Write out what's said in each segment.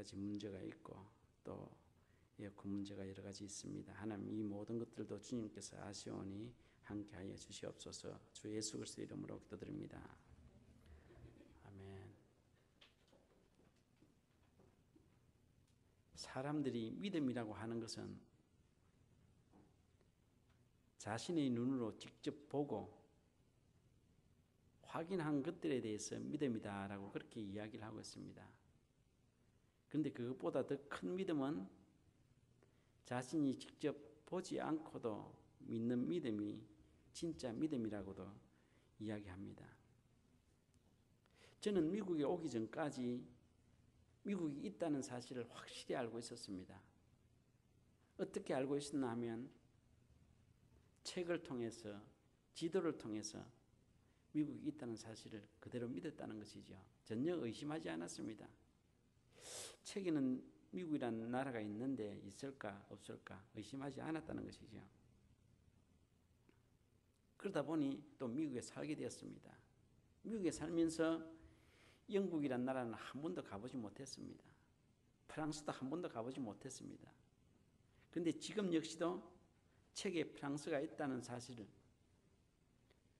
가지 문제가 있고 또 에어컨 문제가 여러 가지 있습니다. 하나님 이 모든 것들도 주님께서 아시오니 함께하여 주시옵소서. 주 예수 그리스도 이름으로 기도드립니다. 아멘. 사람들이 믿음이라고 하는 것은 자신의 눈으로 직접 보고 확인한 것들에 대해서 믿음이다라고 그렇게 이야기를 하고 있습니다. 그런데 그것보다 더 큰 믿음은 자신이 직접 보지 않고도 믿는 믿음이 진짜 믿음이라고도 이야기합니다. 저는 미국에 오기 전까지 미국이 있다는 사실을 확실히 알고 있었습니다. 어떻게 알고 있었나 하면 책을 통해서, 지도를 통해서 미국이 있다는 사실을 그대로 믿었다는 것이죠. 전혀 의심하지 않았습니다. 책에는 미국이라는 나라가 있는데 있을까 없을까 의심하지 않았다는 것이죠. 그러다 보니 또 미국에 살게 되었습니다. 미국에 살면서 영국이라는 나라는 한 번도 가보지 못했습니다. 프랑스도 한 번도 가보지 못했습니다. 그런데 지금 역시도 책에 프랑스가 있다는 사실을,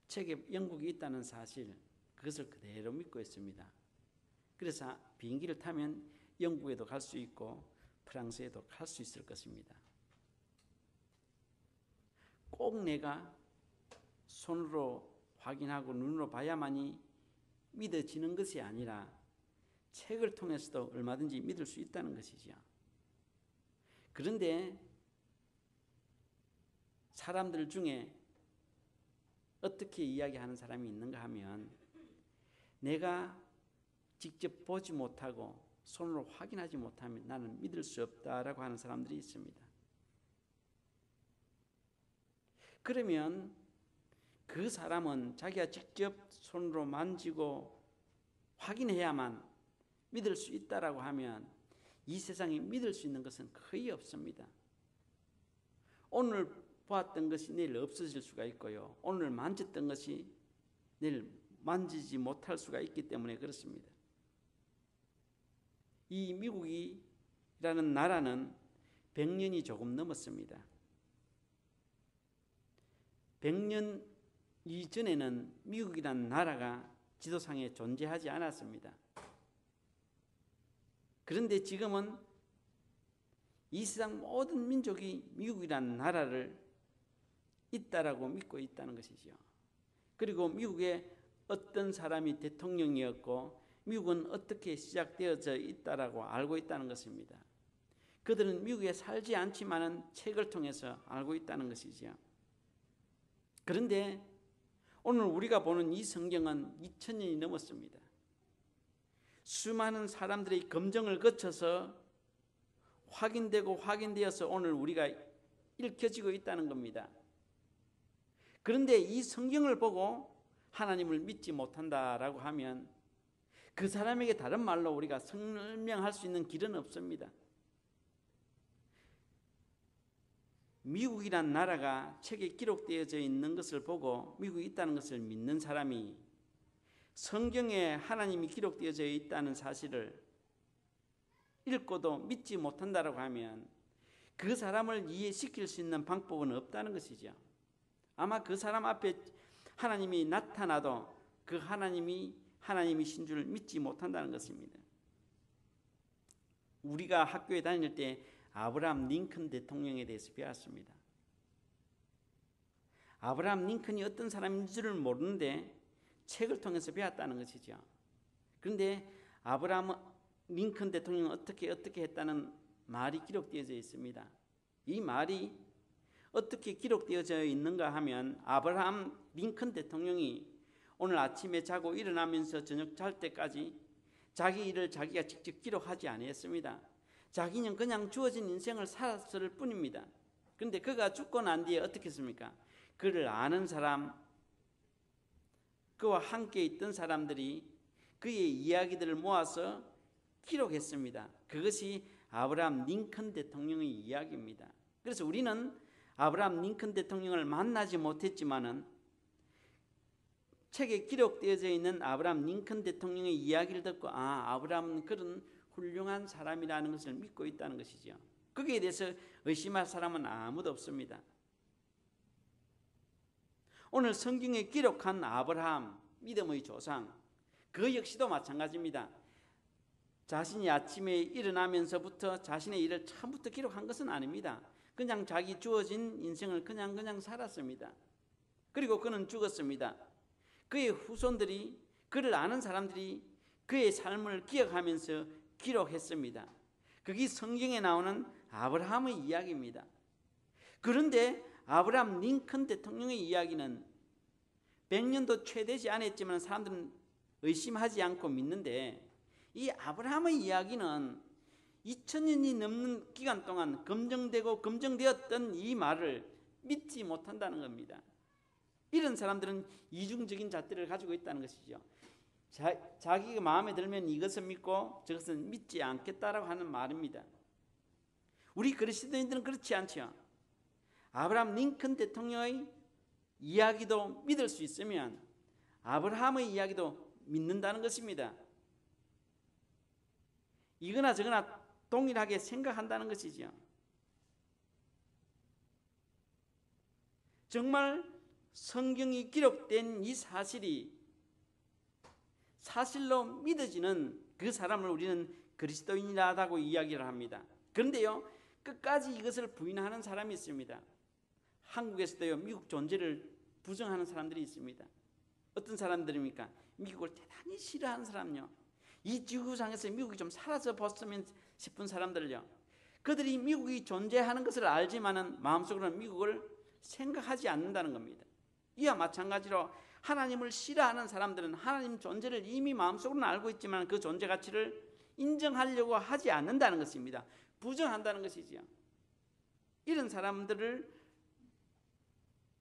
책에 영국이 있다는 사실, 그것을 그대로 믿고 있습니다. 그래서 비행기를 타면 영국에도 갈 수 있고 프랑스에도 갈 수 있을 것입니다. 꼭 내가 손으로 확인하고 눈으로 봐야만이 믿어지는 것이 아니라 책을 통해서도 얼마든지 믿을 수 있다는 것이죠. 그런데 사람들 중에 어떻게 이야기하는 사람이 있는가 하면 내가 직접 보지 못하고 손으로 확인하지 못하면 나는 믿을 수 없다라고 하는 사람들이 있습니다. 그러면 그 사람은 자기가 직접 손으로 만지고 확인해야만 믿을 수 있다라고 하면 이 세상에 믿을 수 있는 것은 거의 없습니다. 오늘 보았던 것이 내일 없어질 수가 있고요. 오늘 만졌던 것이 내일 만지지 못할 수가 있기 때문에 그렇습니다. 이 미국이라는 나라는 100년이 조금 넘었습니다. 100년 이전에는 미국이라는 나라가 지도상에 존재하지 않았습니다. 그런데 지금은 이 세상 모든 민족이 미국이라는 나라를 있다라고 믿고 있다는 것이죠. 그리고 미국에 어떤 사람이 대통령이었고 미국은 어떻게 시작되어져 있다라고 알고 있다는 것입니다. 그들은 미국에 살지 않지만은 책을 통해서 알고 있다는 것이죠. 그런데 오늘 우리가 보는 이 성경은 2000년이 넘었습니다. 수많은 사람들의 검증을 거쳐서 확인되어서 오늘 우리가 읽혀지고 있다는 겁니다. 그런데 이 성경을 보고 하나님을 믿지 못한다라고 하면 그 사람에게 다른 말로 우리가 설명할 수 있는 길은 없습니다. 미국이란 나라가 책에 기록되어져 있는 것을 보고 미국이 있다는 것을 믿는 사람이 성경에 하나님이 기록되어져 있다는 사실을 읽고도 믿지 못한다라고 하면 그 사람을 이해시킬 수 있는 방법은 없다는 것이죠. 아마 그 사람 앞에 하나님이 나타나도 그 하나님이신 줄 믿지 못한다는 것입니다. 우리가 학교에 다닐 때 아브라함 링컨 대통령에 대해서 배웠습니다. 아브라함 링컨이 어떤 사람인지를 모르는데 책을 통해서 배웠다는 것이죠. 그런데 아브라함 링컨 대통령은 어떻게 했다는 말이 기록되어져 있습니다. 이 말이 어떻게 기록되어져 있는가 하면 아브라함 링컨 대통령이 오늘 아침에 자고 일어나면서 저녁 잘 때까지 자기 일을 자기가 직접 기록하지 않았습니다. 자기는 그냥 주어진 인생을 살았을 뿐입니다. 그런데 그가 죽고 난 뒤에 어떻게 했습니까? 그를 아는 사람, 그와 함께 있던 사람들이 그의 이야기들을 모아서 기록했습니다. 그것이 아브라함 링컨 대통령의 이야기입니다. 그래서 우리는 아브라함 링컨 대통령을 만나지 못했지만은 책에 기록되어져 있는 아브라함 링컨 대통령의 이야기를 듣고 아브라함은 그런 훌륭한 사람이라는 것을 믿고 있다는 것이죠. 거기에 대해서 의심할 사람은 아무도 없습니다. 오늘 성경에 기록한 아브라함, 믿음의 조상, 그 역시도 마찬가지입니다. 자신이 아침에 일어나면서부터 자신의 일을 처음부터 기록한 것은 아닙니다. 그냥 자기 주어진 인생을 그냥 살았습니다. 그리고 그는 죽었습니다. 그의 후손들이, 그를 아는 사람들이 그의 삶을 기억하면서 기록했습니다. 그게 성경에 나오는 아브라함의 이야기입니다. 그런데 아브라함 링컨 대통령의 이야기는 100년도 채 되지 않았지만 사람들은 의심하지 않고 믿는데, 이 아브라함의 이야기는 2000년이 넘는 기간 동안 검증되고 검증되었던 이 말을 믿지 못한다는 겁니다. 이런 사람들은 이중적인 잣대를 가지고 있다는 것이죠. 자기가 마음에 들면 이것은 믿고 저것은 믿지 않겠다라고 하는 말입니다. 우리 그리스도인들은 그렇지 않죠. 아브라함 링컨 대통령의 이야기도 믿을 수 있으면 아브라함의 이야기도 믿는다는 것입니다. 이거나 저거나 동일하게 생각한다는 것이죠. 정말 성경이 기록된 이 사실이 사실로 믿어지는 그 사람을 우리는 그리스도인이라고 이야기를 합니다. 그런데요, 끝까지 이것을 부인하는 사람이 있습니다. 한국에서도요, 미국 존재를 부정하는 사람들이 있습니다. 어떤 사람들입니까? 미국을 대단히 싫어하는 사람요. 이 지구상에서 미국이 좀 사라져 봤으면 싶은 사람들요. 그들이 미국이 존재하는 것을 알지만은 마음속으로는 미국을 생각하지 않는다는 겁니다. 이와 마찬가지로 하나님을 싫어하는 사람들은 하나님 존재를 이미 마음속으로는 알고 있지만 그 존재 가치를 인정하려고 하지 않는다는 것입니다. 부정한다는 것이지요. 이런 사람들을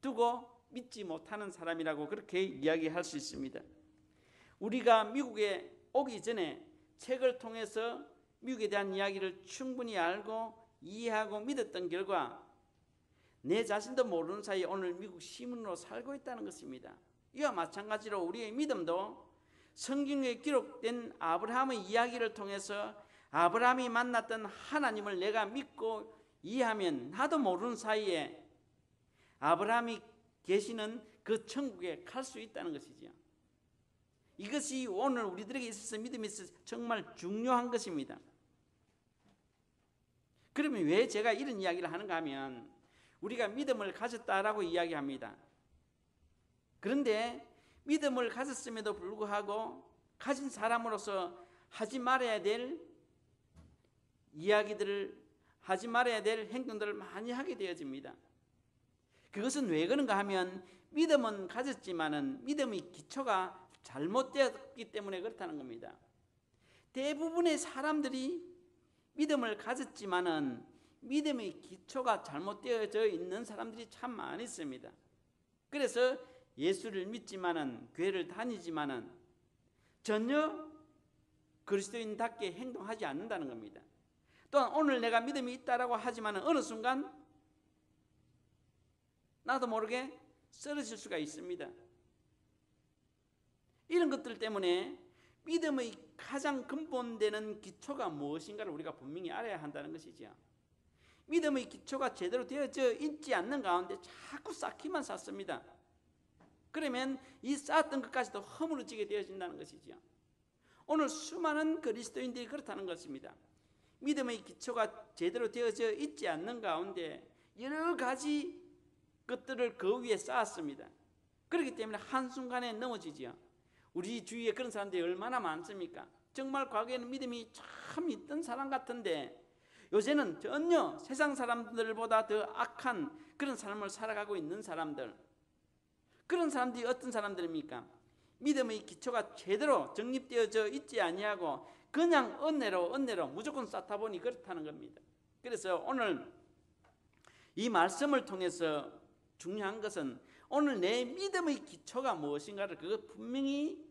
두고 믿지 못하는 사람이라고 그렇게 이야기할 수 있습니다. 우리가 미국에 오기 전에 책을 통해서 미국에 대한 이야기를 충분히 알고 이해하고 믿었던 결과 내 자신도 모르는 사이에 오늘 미국 시민으로 살고 있다는 것입니다. 이와 마찬가지로 우리의 믿음도 성경에 기록된 아브라함의 이야기를 통해서 아브라함이 만났던 하나님을 내가 믿고 이해하면 나도 모르는 사이에 아브라함이 계시는 그 천국에 갈 수 있다는 것이죠. 이것이 오늘 우리들에게 있어서 믿음에 있어서 정말 중요한 것입니다. 그러면 왜 제가 이런 이야기를 하는가 하면 우리가 믿음을 가졌다라고 이야기합니다. 그런데 믿음을 가졌음에도 불구하고 가진 사람으로서 하지 말아야 될 이야기들을, 하지 말아야 될 행동들을 많이 하게 되어집니다. 그것은 왜 그런가 하면 믿음은 가졌지만은 믿음의 기초가 잘못되었기 때문에 그렇다는 겁니다. 대부분의 사람들이 믿음을 가졌지만은 믿음의 기초가 잘못되어져 있는 사람들이 참 많이 있습니다. 그래서 예수를 믿지만은 교회를 다니지만은 전혀 그리스도인답게 행동하지 않는다는 겁니다. 또한 오늘 내가 믿음이 있다라고 하지만은 어느 순간 나도 모르게 쓰러질 수가 있습니다. 이런 것들 때문에 믿음의 가장 근본되는 기초가 무엇인가를 우리가 분명히 알아야 한다는 것이죠. 믿음의 기초가 제대로 되어져 있지 않는 가운데 자꾸 쌓기만 쌓습니다. 그러면 이 쌓았던 것까지도 허물어지게 되어진다는 것이죠. 오늘 수많은 그리스도인들이 그렇다는 것입니다. 믿음의 기초가 제대로 되어져 있지 않는 가운데 여러 가지 것들을 그 위에 쌓았습니다. 그렇기 때문에 한순간에 넘어지죠. 우리 주위에 그런 사람들이 얼마나 많습니까? 정말 과거에는 믿음이 참 있던 사람 같은데 요새는 전혀 세상 사람들보다 더 악한 그런 삶을 살아가고 있는 사람들, 그런 사람들이 어떤 사람들입니까? 믿음의 기초가 제대로 정립되어져 있지 아니하고 그냥 은혜로 무조건 쌓다 보니 그렇다는 겁니다. 그래서 오늘 이 말씀을 통해서 중요한 것은 오늘 내 믿음의 기초가 무엇인가를 그거 분명히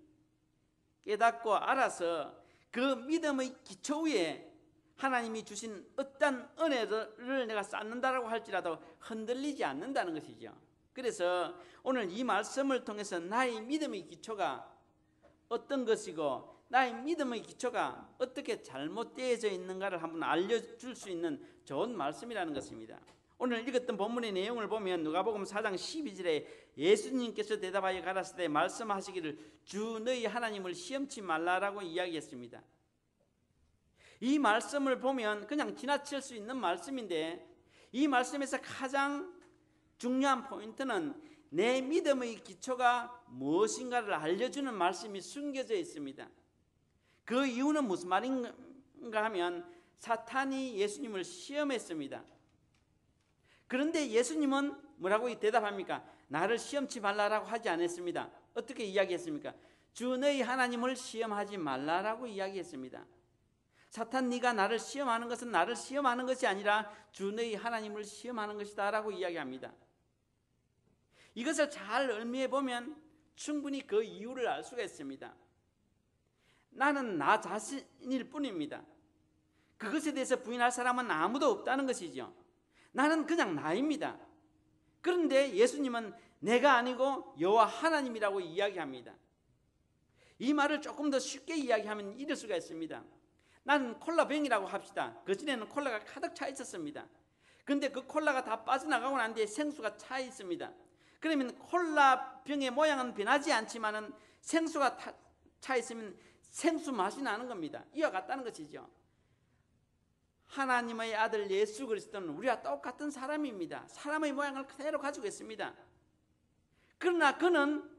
깨닫고 알아서 그 믿음의 기초 위에 하나님이 주신 어떤 은혜를 내가 쌓는다라고 할지라도 흔들리지 않는다는 것이죠. 그래서 오늘 이 말씀을 통해서 나의 믿음의 기초가 어떤 것이고 나의 믿음의 기초가 어떻게 잘못되어져 있는가를 한번 알려줄 수 있는 좋은 말씀이라는 것입니다. 오늘 읽었던 본문의 내용을 보면 누가복음 4장 12절에 예수님께서 대답하여 가라사대 말씀하시기를 주 너희 하나님을 시험치 말라라고 이야기했습니다. 이 말씀을 보면 그냥 지나칠 수 있는 말씀인데 이 말씀에서 가장 중요한 포인트는 내 믿음의 기초가 무엇인가를 알려주는 말씀이 숨겨져 있습니다. 그 이유는 무슨 말인가 하면 사탄이 예수님을 시험했습니다. 그런데 예수님은 뭐라고 대답합니까? 나를 시험치 말라라고 하지 않았습니다. 어떻게 이야기했습니까? 주 너희 하나님을 시험하지 말라라고 이야기했습니다. 사탄 네가 나를 시험하는 것은 나를 시험하는 것이 아니라 주 너희 하나님을 시험하는 것이다 라고 이야기합니다. 이것을 잘 의미해 보면 충분히 그 이유를 알 수가 있습니다. 나는 나 자신일 뿐입니다. 그것에 대해서 부인할 사람은 아무도 없다는 것이죠. 나는 그냥 나입니다. 그런데 예수님은 내가 아니고 여호와 하나님이라고 이야기합니다. 이 말을 조금 더 쉽게 이야기하면 이럴 수가 있습니다. 나는 콜라병이라고 합시다. 그 전에는 콜라가 가득 차 있었습니다. 그런데 그 콜라가 다 빠져나가고 난 뒤에 생수가 차 있습니다. 그러면 콜라병의 모양은 변하지 않지만은 생수가 차 있으면 생수 맛이 나는 겁니다. 이와 같다는 것이죠. 하나님의 아들 예수 그리스도는 우리와 똑같은 사람입니다. 사람의 모양을 그대로 가지고 있습니다. 그러나 그는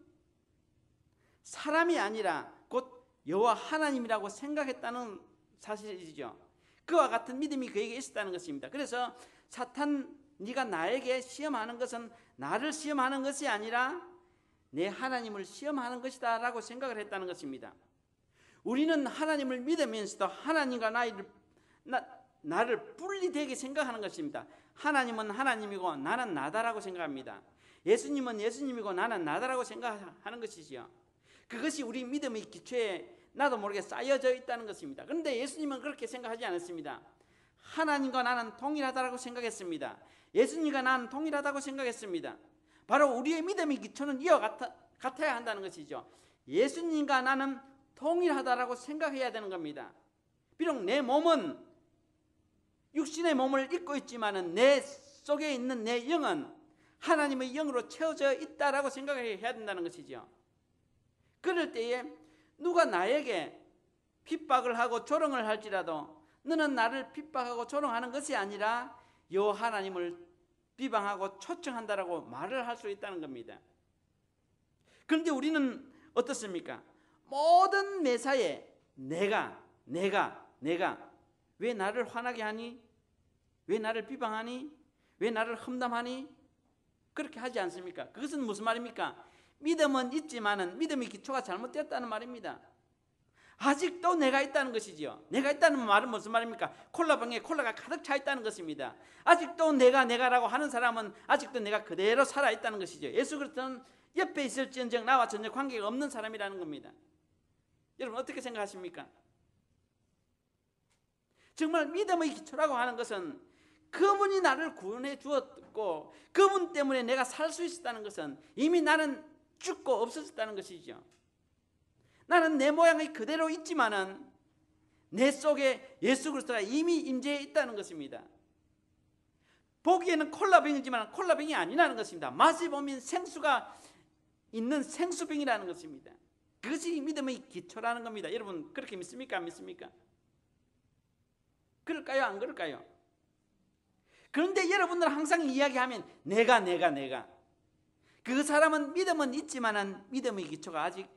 사람이 아니라 곧 여호와 하나님이라고 생각했다는 사실이죠. 그와 같은 믿음이 그에게 있었다는 것입니다. 그래서 사탄 네가 나에게 시험하는 것은 나를 시험하는 것이 아니라 내 하나님을 시험하는 것이다 라고 생각을 했다는 것입니다. 우리는 하나님을 믿으면서도 하나님과 나를 분리되게 생각하는 것입니다. 하나님은 하나님이고 나는 나다라고 생각합니다. 예수님은 예수님이고 나는 나다라고 생각하는 것이지요. 그것이 우리 믿음의 기초에 나도 모르게 쌓여져 있다는 것입니다. 그런데 예수님은 그렇게 생각하지 않았습니다. 하나님과 나는 동일하다고 생각했습니다. 예수님과 나는 동일하다고 생각했습니다. 바로 우리의 믿음의 기초는 이와 같아야 한다는 것이죠. 예수님과 나는 동일하다라고 생각해야 되는 겁니다. 비록 내 몸은 육신의 몸을 입고 있지만은 내 속에 있는 내 영은 하나님의 영으로 채워져 있다라고 생각해야 된다는 것이죠. 그럴 때에 누가 나에게 핍박을 하고 조롱을 할지라도 너는 나를 핍박하고 조롱하는 것이 아니라 여호와 하나님을 비방하고 초청한다라고 말을 할 수 있다는 겁니다. 그런데 우리는 어떻습니까? 모든 매사에 내가 왜 나를 화나게 하니? 왜 나를 비방하니? 왜 나를 험담하니? 그렇게 하지 않습니까? 그것은 무슨 말입니까? 믿음은 있지만은 믿음의 기초가 잘못되었다는 말입니다. 아직도 내가 있다는 것이지요. 내가 있다는 말은 무슨 말입니까? 콜라병에 콜라가 가득 차 있다는 것입니다. 아직도 내가라고 하는 사람은 아직도 내가 그대로 살아있다는 것이죠. 예수 그리스도는 옆에 있을지언정 나와 전혀 관계가 없는 사람이라는 겁니다. 여러분 어떻게 생각하십니까? 정말 믿음의 기초라고 하는 것은 그분이 나를 구원해 주었고 그분 때문에 내가 살 수 있었다는 것은 이미 나는 죽고 없어졌다는 것이죠. 나는 내 모양이 그대로 있지만은 내 속에 예수 그리스도가 이미 임재해 있다는 것입니다. 보기에는 콜라병이지만 콜라병이 아니라는 것입니다. 맛이 보면 생수가 있는 생수병이라는 것입니다. 그것이 믿음의 기초라는 겁니다. 여러분 그렇게 믿습니까? 안 믿습니까? 그럴까요? 안 그럴까요? 그런데 여러분들 항상 이야기하면 내가 그 사람은 믿음은 있지만은 믿음의 기초가 아직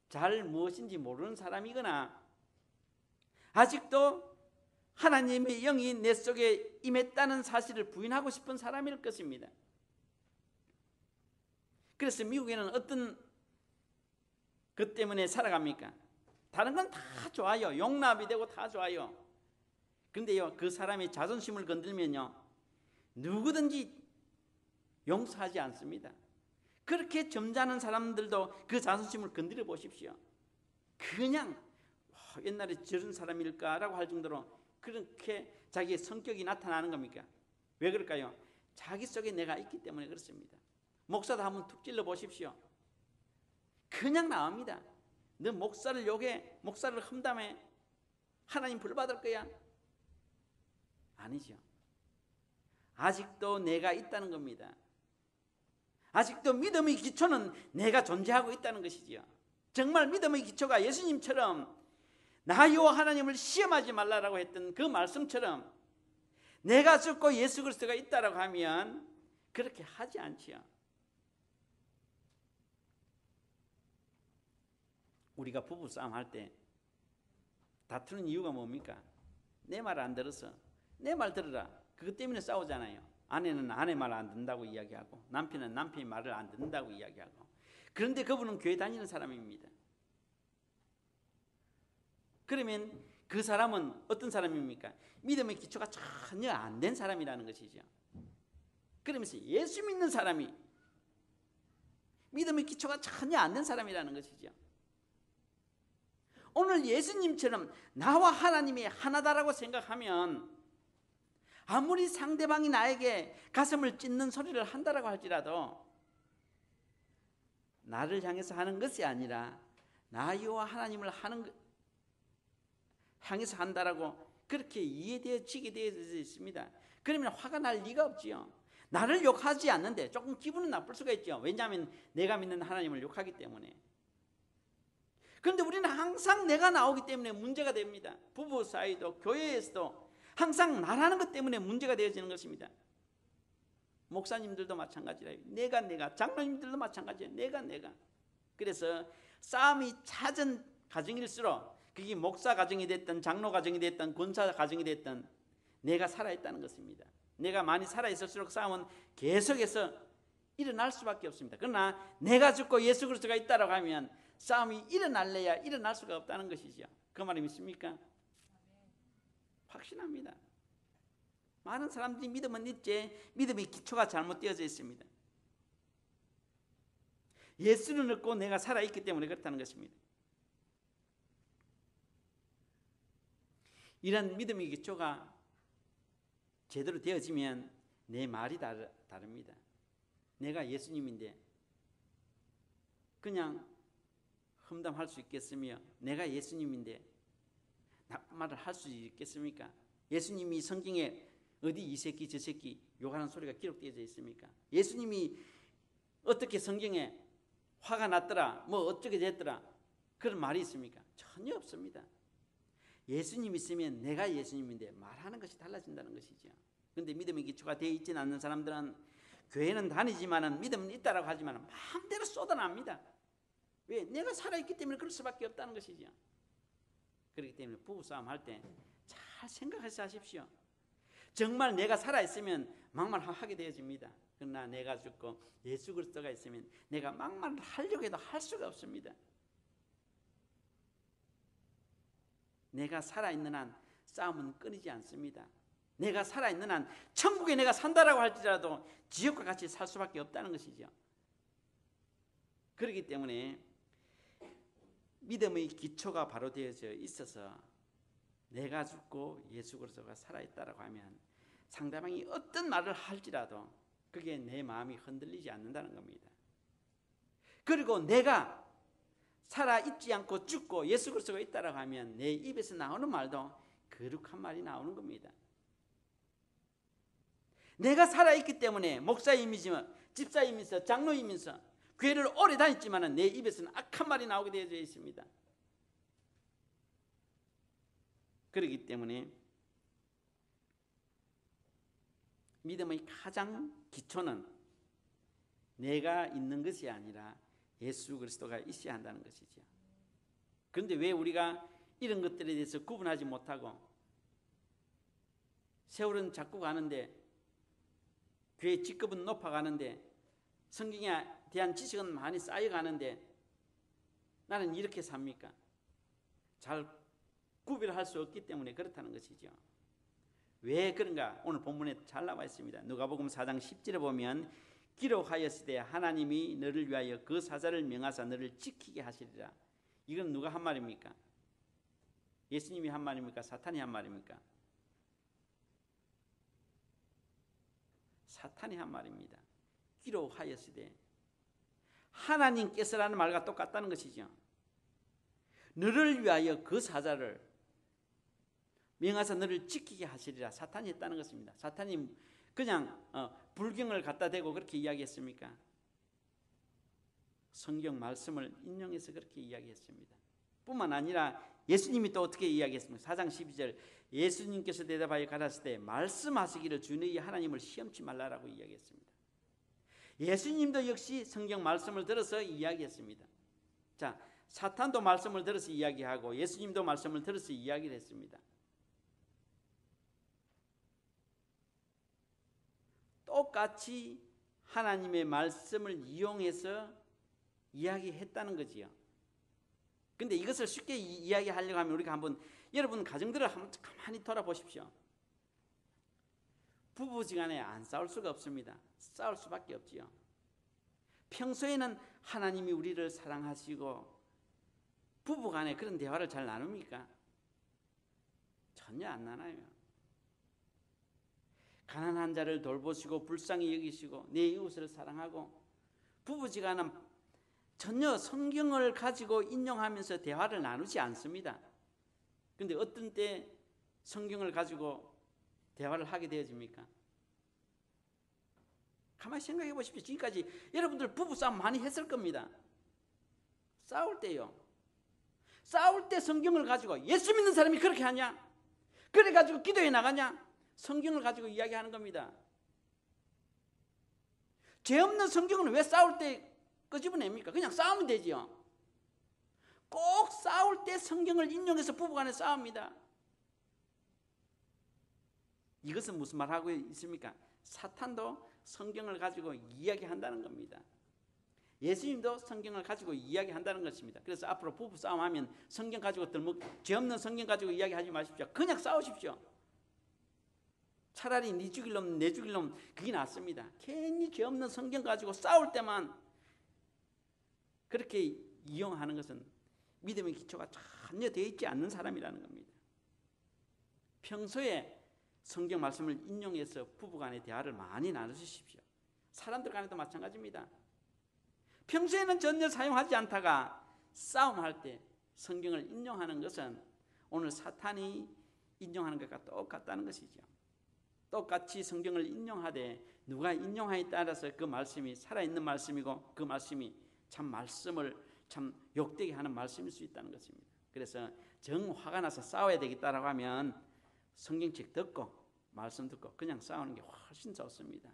잘 무엇인지 모르는 사람이거나 아직도 하나님의 영이 내 속에 임했다는 사실을 부인하고 싶은 사람일 것입니다. 그래서 미국에는 어떤 것 때문에 살아갑니까? 다른 건 다 좋아요. 용납이 되고 다 좋아요. 그런데요 그 사람이 자존심을 건들면요 누구든지 용서하지 않습니다. 그렇게 점잖은 사람들도 그 자존심을 건드려 보십시오. 그냥 옛날에 저런 사람일까라고 할 정도로 그렇게 자기의 성격이 나타나는 겁니까? 왜 그럴까요? 자기 속에 내가 있기 때문에 그렇습니다. 목사도 한번 툭 찔러 보십시오. 그냥 나옵니다. 너 목사를 욕해, 목사를 험담해, 하나님 벌받을 거야? 아니죠. 아직도 내가 있다는 겁니다. 아직도 믿음의 기초는 내가 존재하고 있다는 것이지요. 정말 믿음의 기초가 예수님처럼 나요 하나님을 시험하지 말라라고 했던 그 말씀처럼 내가 죽고 예수 그리스도가 있다라고 하면 그렇게 하지 않지요. 우리가 부부싸움 할 때 다투는 이유가 뭡니까? 내 말 안 들어서 내 말 들으라. 그것 때문에 싸우잖아요. 아내는 아내 말 안 듣는다고 이야기하고 남편은 남편의 말을 안 듣는다고 이야기하고. 그런데 그분은 교회 다니는 사람입니다. 그러면 그 사람은 어떤 사람입니까? 믿음의 기초가 전혀 안 된 사람이라는 것이죠. 그러면서 예수 믿는 사람이 믿음의 기초가 전혀 안 된 사람이라는 것이죠. 오늘 예수님처럼 나와 하나님이 하나다라고 생각하면 아무리 상대방이 나에게 가슴을 찢는 소리를 한다라고 할지라도 나를 향해서 하는 것이 아니라 나와 하나님을 향해서 한다라고 그렇게 이해되어지게 되어 있습니다. 그러면 화가 날 리가 없지요. 나를 욕하지 않는데 조금 기분은 나쁠 수가 있죠. 왜냐하면 내가 믿는 하나님을 욕하기 때문에. 그런데 우리는 항상 내가 나오기 때문에 문제가 됩니다. 부부 사이도 교회에서도 항상 나라는 것 때문에 문제가 되어지는 것입니다. 목사님들도 마찬가지라요. 내가 장로님들도 마찬가지예요. 내가. 그래서 싸움이 잦은 가정일수록 그게 목사 가정이 됐든 장로 가정이 됐든 권사 가정이 됐든 내가 살아있다는 것입니다. 내가 많이 살아있을수록 싸움은 계속해서 일어날 수밖에 없습니다. 그러나 내가 죽고 예수 그리스도가 있다라고 하면 싸움이 일어날래야 일어날 수가 없다는 것이죠. 그 말이 믿습니까? 확신합니다. 많은 사람들이 믿음은 있지 믿음의 기초가 잘못되어져 있습니다. 예수는 없고 내가 살아있기 때문에 그렇다는 것입니다. 이런 믿음의 기초가 제대로 되어지면 내 말이 다릅니다. 내가 예수님인데 그냥 험담할 수 있겠으며 내가 예수님인데 나쁜 말을 할 수 있겠습니까? 예수님이 성경에 어디 이 새끼 저 새끼 욕하는 소리가 기록되어 있습니까? 예수님이 어떻게 성경에 화가 났더라 뭐 어쩌게 됐더라 그런 말이 있습니까? 전혀 없습니다. 예수님 있으면 내가 예수님인데 말하는 것이 달라진다는 것이죠. 그런데 믿음의 기초가 되어 있지는 않는 사람들은 교회는 다니지만은 믿음은 있다라고 하지만 마음대로 쏟아납니다. 왜? 내가 살아있기 때문에 그럴 수밖에 없다는 것이죠. 그렇기 때문에 부부싸움 할 때 잘 생각해서 하십시오. 정말 내가 살아있으면 막말하게 되어집니다. 그러나 내가 죽고 예수 그리스도가 있으면 내가 막말을 하려고 해도 할 수가 없습니다. 내가 살아있는 한 싸움은 끊이지 않습니다. 내가 살아있는 한 천국에 내가 산다라고 할지라도 지옥과 같이 살 수밖에 없다는 것이죠. 그렇기 때문에 믿음의 기초가 바로 되어져 있어서 내가 죽고 예수 그리스도가 살아있다라고 하면 상대방이 어떤 말을 할지라도 그게 내 마음이 흔들리지 않는다는 겁니다. 그리고 내가 살아있지 않고 죽고 예수 그리스도가 있다라고 하면 내 입에서 나오는 말도 거룩한 말이 나오는 겁니다. 내가 살아있기 때문에 목사임이지만 집사임이면서 장로임이면서 교회를 오래 다녔지만 내 입에서는 악한 말이 나오게 되어 있습니다. 그렇기 때문에 믿음의 가장 기초는 내가 있는 것이 아니라 예수 그리스도가 있어야 한다는 것이죠. 그런데 왜 우리가 이런 것들에 대해서 구분하지 못하고 세월은 자꾸 가는데 교회 직급은 높아가는데 성경에 대한 지식은 많이 쌓여가는데 나는 이렇게 삽니까? 잘 구별할 수 없기 때문에 그렇다는 것이죠. 왜 그런가? 오늘 본문에 잘 나와 있습니다. 누가복음 4장 10절에 보면 기록하였으되 하나님이 너를 위하여 그 사자를 명하사 너를 지키게 하시리라. 이건 누가 한 말입니까? 예수님이 한 말입니까? 사탄이 한 말입니까? 사탄이 한 말입니다. 기록하였으되 하나님께서라는 말과 똑같다는 것이죠. 너를 위하여 그 사자를 명하사 너를 지키게 하시리라. 사탄이 했다는 것입니다. 사탄이 그냥 불경을 갖다 대고 그렇게 이야기했습니까? 성경 말씀을 인용해서 그렇게 이야기했습니다. 뿐만 아니라 예수님이 또 어떻게 이야기했습니까? 4장 12절 예수님께서 대답하여 가라사대 말씀하시기를 주 너희 하나님을 시험치 말라라고 이야기했습니다. 예수님도 역시 성경 말씀을 들어서 이야기했습니다. 자, 사탄도 말씀을 들어서 이야기하고 예수님도 말씀을 들어서 이야기를 했습니다. 똑같이 하나님의 말씀을 이용해서 이야기했다는 거지요. 근데 이것을 쉽게 이야기하려고 하면 우리가 한번 여러분 가정들을 한번 가만히 돌아보십시오. 부부지간에 안 싸울 수가 없습니다. 싸울 수밖에 없지요. 평소에는 하나님이 우리를 사랑하시고 부부간에 그런 대화를 잘 나눕니까? 전혀 안 나눠요. 가난한 자를 돌보시고 불쌍히 여기시고 내 이웃을 사랑하고 부부지간은 전혀 성경을 가지고 인용하면서 대화를 나누지 않습니다. 그런데 어떤 때 성경을 가지고 대화를 하게 되어집니까? 가만히 생각해 보십시오. 지금까지 여러분들 부부싸움 많이 했을 겁니다. 싸울 때요. 싸울 때 성경을 가지고 예수 믿는 사람이 그렇게 하냐? 그래가지고 기도에 나가냐? 성경을 가지고 이야기하는 겁니다. 죄 없는 성경은 왜 싸울 때 끄집어냅니까? 그냥 싸우면 되지요. 꼭 싸울 때 성경을 인용해서 부부간에 싸웁니다. 이것은 무슨 말하고 있습니까? 사탄도 성경을 가지고 이야기한다는 겁니다. 예수님도 성경을 가지고 이야기한다는 것입니다. 그래서 앞으로 부부 싸움하면 성경 가지고 죄 없는 성경 가지고 이야기하지 마십시오. 그냥 싸우십시오. 차라리 네 죽일 놈 내 죽일 놈 그게 낫습니다. 괜히 죄 없는 성경 가지고 싸울 때만 그렇게 이용하는 것은 믿음의 기초가 전혀 되어 있지 않는 사람이라는 겁니다. 평소에 성경 말씀을 인용해서 부부간의 대화를 많이 나누십시오. 사람들 간에도 마찬가지입니다. 평소에는 전혀 사용하지 않다가 싸움할 때 성경을 인용하는 것은 오늘 사탄이 인용하는 것과 똑같다는 것이죠. 똑같이 성경을 인용하되 누가 인용하에 따라서 그 말씀이 살아있는 말씀이고 그 말씀이 참 말씀을 참 욕되게 하는 말씀일 수 있다는 것입니다. 그래서 정 화가 나서 싸워야 되겠다라고 하면 성경책 듣고 말씀 듣고 그냥 싸우는 게 훨씬 좋습니다.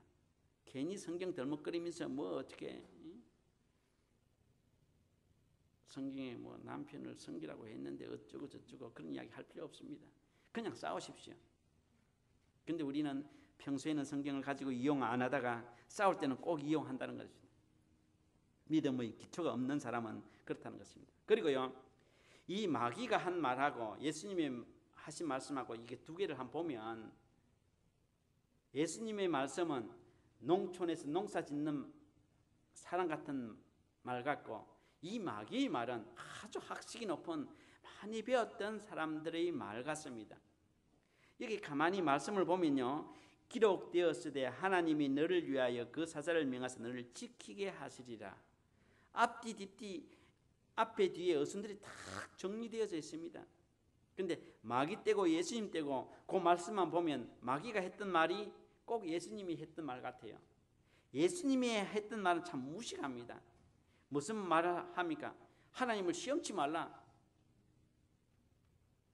괜히 성경 덜먹거리면서 뭐 어떻게 성경에 뭐 남편을 섬기라고 했는데 어쩌고 저쩌고 그런 이야기 할 필요 없습니다. 그냥 싸우십시오. 근데 우리는 평소에는 성경을 가지고 이용 안 하다가 싸울 때는 꼭 이용한다는 것입니다. 믿음의 기초가 없는 사람은 그렇다는 것입니다. 그리고요, 이 마귀가 한 말하고 예수님이 하신 말씀하고 이게 두 개를 한번 보면 예수님의 말씀은 농촌에서 농사 짓는 사람 같은 말 같고 이 마귀의 말은 아주 학식이 높은 많이 배웠던 사람들의 말 같습니다. 여기 가만히 말씀을 보면요, 기록되었으되 하나님이 너를 위하여 그 사자를 명하사 너를 지키게 하시리라. 앞뒤 뒷뒤 앞에 뒤에 어순들이 다 정리되어져 있습니다. 근데 마귀 떼고 예수님 떼고 그 말씀만 보면 마귀가 했던 말이 꼭 예수님이 했던 말 같아요. 예수님이 했던 말은 참 무식합니다. 무슨 말을 합니까? 하나님을 시험치 말라.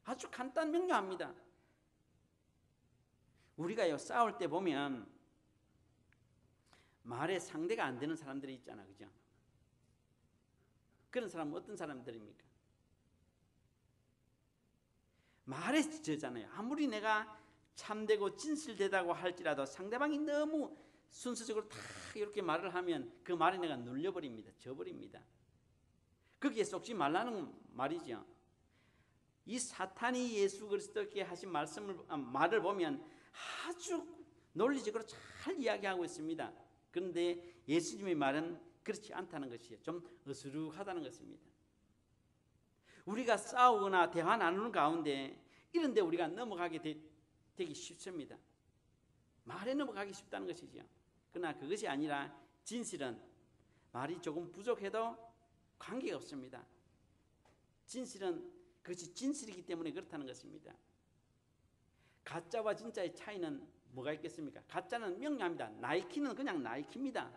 아주 간단 명료합니다. 우리가요 싸울 때 보면 말에 상대가 안 되는 사람들이 있잖아, 그죠? 그런 사람은 어떤 사람들입니까? 말에 저잖아요. 아무리 내가 참되고 진실되다고 할지라도 상대방이 너무 순서적으로 다 이렇게 말을 하면 그 말에 내가 눌려버립니다. 져버립니다. 거기에 속지 말라는 말이죠. 이 사탄이 예수 그리스도께 하신 말을 보면 아주 논리적으로 잘 이야기하고 있습니다. 그런데 예수님의 말은 그렇지 않다는 것이에요. 좀 어수룩하다는 것입니다. 우리가 싸우거나 대화 나누는 가운데 이런 데 우리가 넘어가게 되기 쉽습니다. 말에 넘어가기 쉽다는 것이죠. 그러나 그것이 아니라 진실은 말이 조금 부족해도 관계가 없습니다. 진실은 그것이 진실이기 때문에 그렇다는 것입니다. 가짜와 진짜의 차이는 뭐가 있겠습니까? 가짜는 명료합니다. 나이키는 그냥 나이키입니다.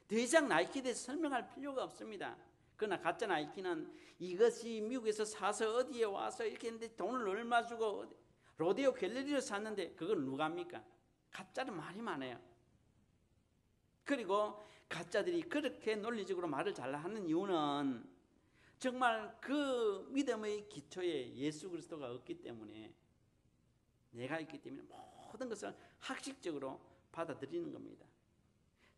더 이상 나이키에 대해서 설명할 필요가 없습니다. 그러나 가짜 나이키는 이것이 미국에서 사서 어디에 와서 이렇게 했는데 돈을 얼마 주고 로데오 갤러리를 샀는데 그걸 누가 합니까? 가짜는 말이 많아요. 그리고 가짜들이 그렇게 논리적으로 말을 잘 하는 이유는 정말 그 믿음의 기초에 예수 그리스도가 없기 때문에, 내가 있기 때문에 모든 것을 학식적으로 받아들이는 겁니다.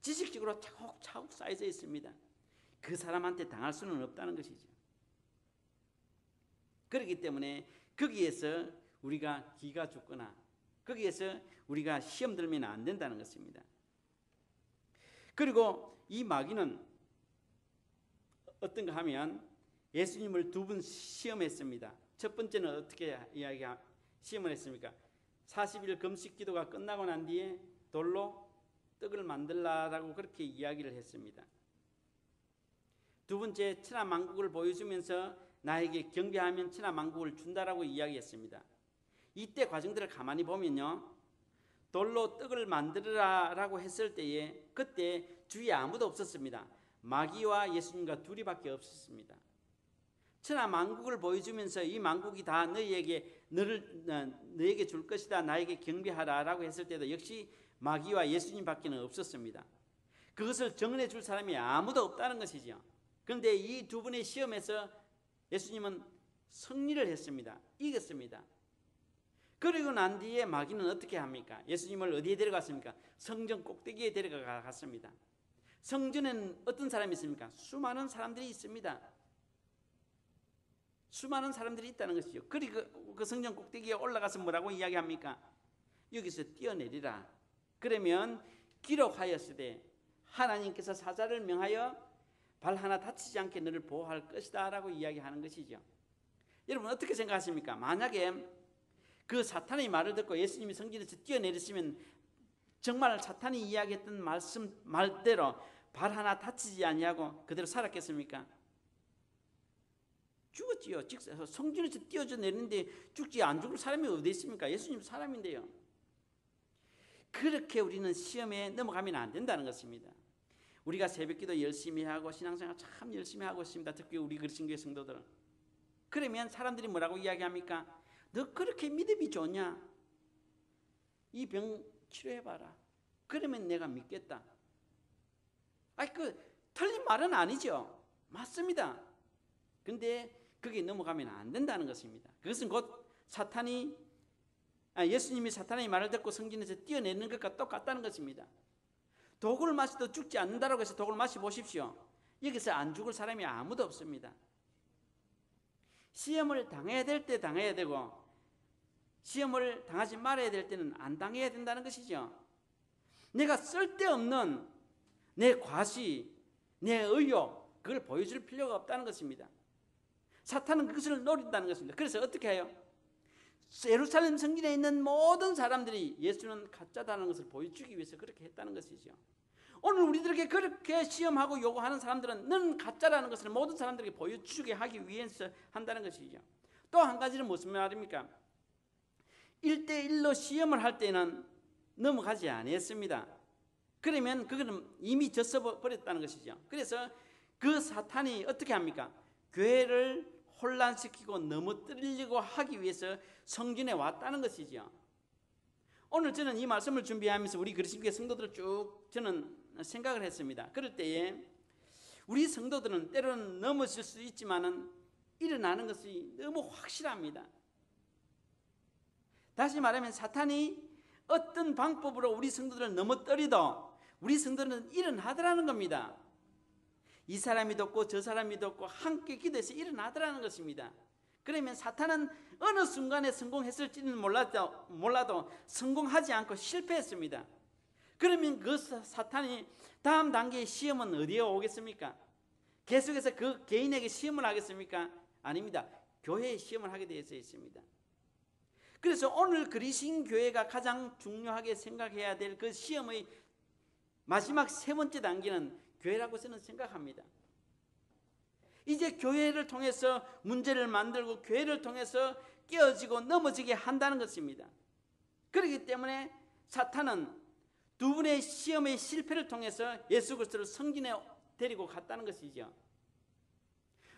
지식적으로 차곡차곡 쌓여져 있습니다. 그 사람한테 당할 수는 없다는 것이죠. 그렇기 때문에 거기에서 우리가 기가 죽거나 거기에서 우리가 시험 들면 안 된다는 것입니다. 그리고 이 마귀는 어떤가 하면 예수님을 두 번 시험했습니다. 첫 번째는 어떻게 시험을 했습니까? 40일 금식 기도가 끝나고 난 뒤에 돌로 떡을 만들라라고 그렇게 이야기를 했습니다. 두 번째, 천하만국을 보여주면서 나에게 경배하면 천하만국을 준다라고 이야기했습니다. 이때 과정들을 가만히 보면요, 돌로 떡을 만들라라고 했을 때에 그때 주위에 아무도 없었습니다. 마귀와 예수님과 둘이밖에 없었습니다. 천하만국을 보여주면서 이 만국이 다 너에게 줄 것이다, 나에게 경배하라라고 했을 때도 역시 마귀와 예수님밖에 없었습니다. 그것을 정언해 줄 사람이 아무도 없다는 것이죠. 그런데 이 두 분의 시험에서 예수님은 승리를 했습니다. 이겼습니다. 그리고 난 뒤에 마귀는 어떻게 합니까? 예수님을 어디에 데려갔습니까? 성전 꼭대기에 데려갔습니다. 성전에는 어떤 사람이 있습니까? 수많은 사람들이 있습니다. 수많은 사람들이 있다는 것이죠. 그리고 그 성전 꼭대기에 올라가서 뭐라고 이야기합니까? 여기서 뛰어내리라. 그러면 기록하였으되 하나님께서 사자를 명하여 발 하나 다치지 않게 너를 보호할 것이다 라고 이야기하는 것이죠. 여러분 어떻게 생각하십니까? 만약에 그 사탄의 말을 듣고 예수님이 성전에서 뛰어내리시면 정말 사탄이 이야기했던 말대로 발 하나 다치지 아니하고 그대로 살았겠습니까? 죽었지요. 성전에서 뛰어져 내리는데 죽지 안 죽을 사람이 어디 있습니까? 예수님 사람인데요. 그렇게 우리는 시험에 넘어가면 안 된다는 것입니다. 우리가 새벽기도 열심히 하고 신앙생활 참 열심히 하고 있습니다. 특히 우리 그리스도교회 성도들은. 그러면 사람들이 뭐라고 이야기합니까? 너 그렇게 믿음이 좋냐? 이 병 치료해봐라. 그러면 내가 믿겠다. 틀린 말은 아니죠. 맞습니다. 근데 거기에 넘어가면 안 된다는 것입니다. 그것은 곧 예수님이 사탄의 말을 듣고 성전에서 뛰어내리는 것과 똑같다는 것입니다. 독을 마셔도 죽지 않는다라고 해서 독을 마셔보십시오. 여기서 안 죽을 사람이 아무도 없습니다. 시험을 당해야 될 때 당해야 되고 시험을 당하지 말아야 될 때는 안 당해야 된다는 것이죠. 내가 쓸데없는 내 과시, 내 의욕, 그걸 보여줄 필요가 없다는 것입니다. 사탄은 그것을 노린다는 것입니다. 그래서 어떻게 해요? 예루살렘 성전에 있는 모든 사람들이 예수는 가짜다는 것을 보여주기 위해서 그렇게 했다는 것이죠. 오늘 우리들에게 그렇게 시험하고 요구하는 사람들은 너는 가짜라는 것을 모든 사람들에게 보여주게 하기 위해서 한다는 것이죠. 또 한 가지는 무슨 말입니까? 1대1로 시험을 할 때는 넘어가지 않았습니다. 그러면 그거는 이미 졌어버렸다는 것이죠. 그래서 그 사탄이 어떻게 합니까? 교회를 혼란시키고 넘어뜨리려고 하기 위해서 성전에 왔다는 것이죠. 오늘 저는 이 말씀을 준비하면서 우리 그리스도교회 성도들을 쭉 저는 생각을 했습니다. 그럴 때에 우리 성도들은 때로는 넘어질 수 있지만은 일어나는 것이 너무 확실합니다. 다시 말하면 사탄이 어떤 방법으로 우리 성도들을 넘어뜨리도 우리 성도들은 일어나더라는 겁니다. 이 사람이 돕고 저 사람이 돕고 함께 기도해서 일어나더라는 것입니다. 그러면 사탄은 어느 순간에 성공했을지는 몰라도 성공하지 않고 실패했습니다. 그러면 그 사탄이 다음 단계의 시험은 어디에 오겠습니까? 계속해서 그 개인에게 시험을 하겠습니까? 아닙니다. 교회에 시험을 하게 되어 있습니다. 그래서 오늘 그리스도 교회가 가장 중요하게 생각해야 될 그 시험의 마지막 세 번째 단계는 교회라고 저는 생각합니다. 이제 교회를 통해서 문제를 만들고 교회를 통해서 깨어지고 넘어지게 한다는 것입니다. 그렇기 때문에 사탄은 두 분의 시험의 실패를 통해서 예수 그리스도를 성전에 데리고 갔다는 것이죠.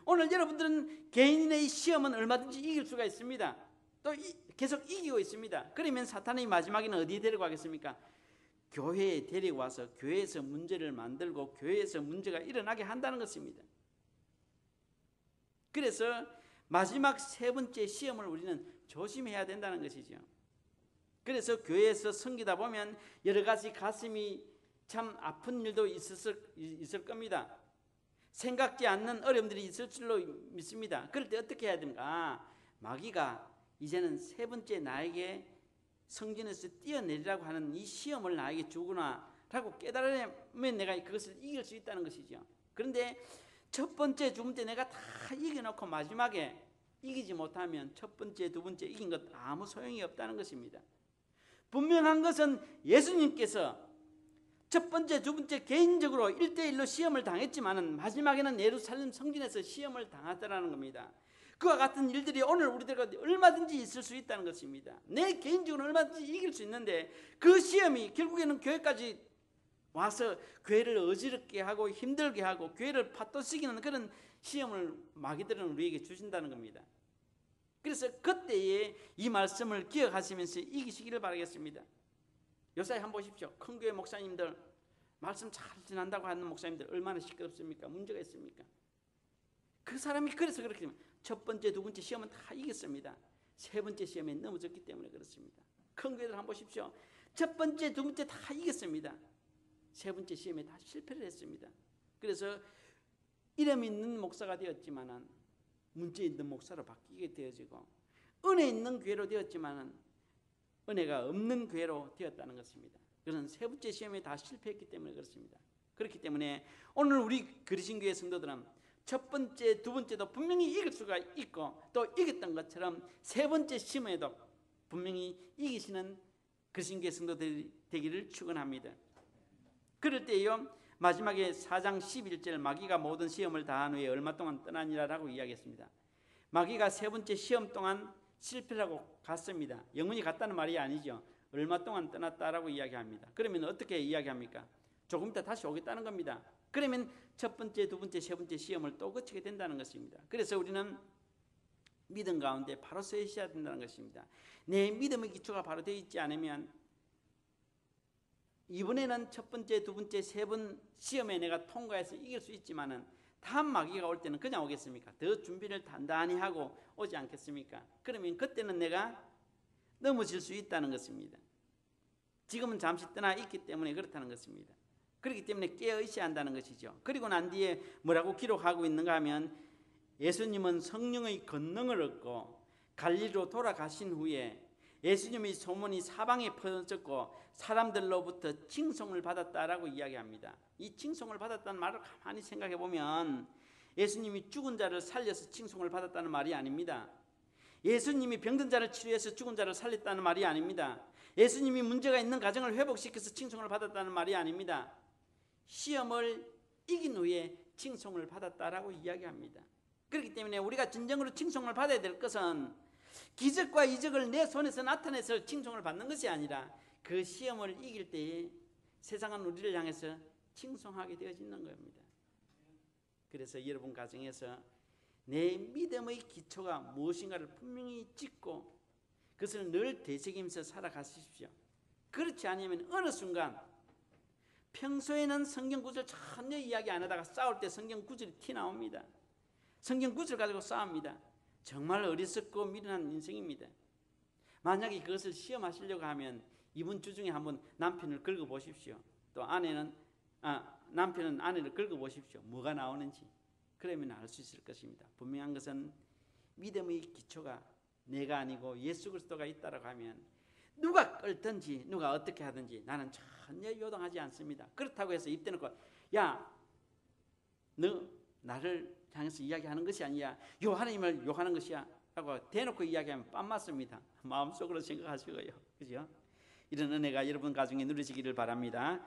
오늘 여러분들은 개인의 시험은 얼마든지 이길 수가 있습니다. 또 계속 이기고 있습니다. 그러면 사탄이 마지막에는 어디에 데려가겠습니까? 교회에 데리고 와서 교회에서 문제를 만들고 교회에서 문제가 일어나게 한다는 것입니다. 그래서 마지막 세 번째 시험을 우리는 조심해야 된다는 것이죠. 그래서 교회에서 섬기다 보면 여러 가지 가슴이 참 아픈 일도 있을 겁니다. 생각지 않는 어려움들이 있을 줄로 믿습니다. 그럴 때 어떻게 해야 됩니까? 마귀가 이제는 세 번째 나에게 성전에서 뛰어내리라고 하는 이 시험을 나에게 주구나 라고 깨달으면 내가 그것을 이길 수 있다는 것이죠. 그런데 첫 번째, 두 번째 내가 다 이겨놓고 마지막에 이기지 못하면 첫 번째, 두 번째 이긴 것 아무 소용이 없다는 것입니다. 분명한 것은 예수님께서 첫 번째, 두 번째 개인적으로 1대1로 시험을 당했지만 마지막에는 예루살렘 성전에서 시험을 당하더라는 겁니다. 그와 같은 일들이 오늘 우리들과 얼마든지 있을 수 있다는 것입니다. 내 개인적으로 얼마든지 이길 수 있는데 그 시험이 결국에는 교회까지 와서 교회를 어지럽게 하고 힘들게 하고 교회를 파토시키는 그런 시험을 마귀들은 우리에게 주신다는 겁니다. 그래서 그때에 이 말씀을 기억하시면서 이기시기를 바라겠습니다. 요새 한번 보십시오. 큰 교회 목사님들 말씀 잘 전한다고 하는 목사님들 얼마나 시끄럽습니까? 문제가 있습니까? 그 사람이 그래서 그렇게 첫 번째, 두 번째 시험은 다 이겼습니다. 세 번째 시험에 넘어졌기 때문에 그렇습니다. 큰 교회들 한번 보십시오. 첫 번째, 두 번째 다 이겼습니다. 세 번째 시험에 다 실패를 했습니다. 그래서 이름 있는 목사가 되었지만은 문제 있는 목사로 바뀌게 되어지고 은혜 있는 교회로 되었지만은 은혜가 없는 교회로 되었다는 것입니다. 그런 세 번째 시험에 다 실패했기 때문에 그렇습니다. 그렇기 때문에 오늘 우리 그리신교회 성도들은 첫 번째, 두 번째도 분명히 이길 수가 있고 또 이겼던 것처럼 세 번째 시험에도 분명히 이기시는 그리신교회 성도들이 되기를 축원합니다. 그럴 때요 마지막에 4장 11절 마귀가 모든 시험을 다한 후에 얼마 동안 떠나니라라고 이야기했습니다. 마귀가 세 번째 시험 동안 실패라고 갔습니다. 영원히 갔다는 말이 아니죠. 얼마 동안 떠났다라고 이야기합니다. 그러면 어떻게 이야기합니까? 조금 이따 다시 오겠다는 겁니다. 그러면 첫 번째, 두 번째, 세 번째 시험을 또 거치게 된다는 것입니다. 그래서 우리는 믿음 가운데 바로 서 있어야 된다는 것입니다. 내 믿음의 기초가 바로 되어 있지 않으면 이번에는 첫 번째, 두 번째, 세 번 시험에 내가 통과해서 이길 수 있지만은 다음 마귀가 올 때는 그냥 오겠습니까? 더 준비를 단단히 하고 오지 않겠습니까? 그러면 그때는 내가 넘어질 수 있다는 것입니다. 지금은 잠시 떠나 있기 때문에 그렇다는 것입니다. 그렇기 때문에 깨어 있어야 한다는 것이죠. 그리고 난 뒤에 뭐라고 기록하고 있는가 하면 예수님은 성령의 권능을 얻고 갈릴리로 돌아가신 후에 예수님의 소문이 사방에 퍼졌고 사람들로부터 칭송을 받았다라고 이야기합니다. 이 칭송을 받았다는 말을 가만히 생각해 보면 예수님이 죽은 자를 살려서 칭송을 받았다는 말이 아닙니다. 예수님이 병든 자를 치료해서 죽은 자를 살렸다는 말이 아닙니다. 예수님이 문제가 있는 가정을 회복시켜서 칭송을 받았다는 말이 아닙니다. 시험을 이긴 후에 칭송을 받았다라고 이야기합니다. 그렇기 때문에 우리가 진정으로 칭송을 받아야 될 것은 기적과 이적을 내 손에서 나타내서 칭송을 받는 것이 아니라 그 시험을 이길 때에 세상은 우리를 향해서 칭송하게 되어지는 겁니다. 그래서 여러분 가정에서 내 믿음의 기초가 무엇인가를 분명히 짚고 그것을 늘 되새기면서 살아가십시오. 그렇지 않으면 어느 순간 평소에는 성경 구절 전혀 이야기 안 하다가 싸울 때 성경 구절이 튀나옵니다. 성경 구절 가지고 싸웁니다. 정말 어리석고 미련한 인생입니다. 만약에 그것을 시험하시려고 하면 이번 주 중에 한번 남편을 긁어보십시오. 또 남편은 아내를 긁어보십시오. 뭐가 나오는지. 그러면 알 수 있을 것입니다. 분명한 것은 믿음의 기초가 내가 아니고 예수 그리스도가 있다라고 하면 누가 끌든지 누가 어떻게 하든지 나는 전혀 요동하지 않습니다. 그렇다고 해서 입대놓고 야, 너 나를 향해서 이야기하는 것이 아니야. 요 하나님을 욕하는 것이야 라고 대놓고 이야기하면 빰 맞습니다. 마음속으로 생각하시고요. 그죠? 이런 은혜가 여러분 가정에 누리시기를 바랍니다.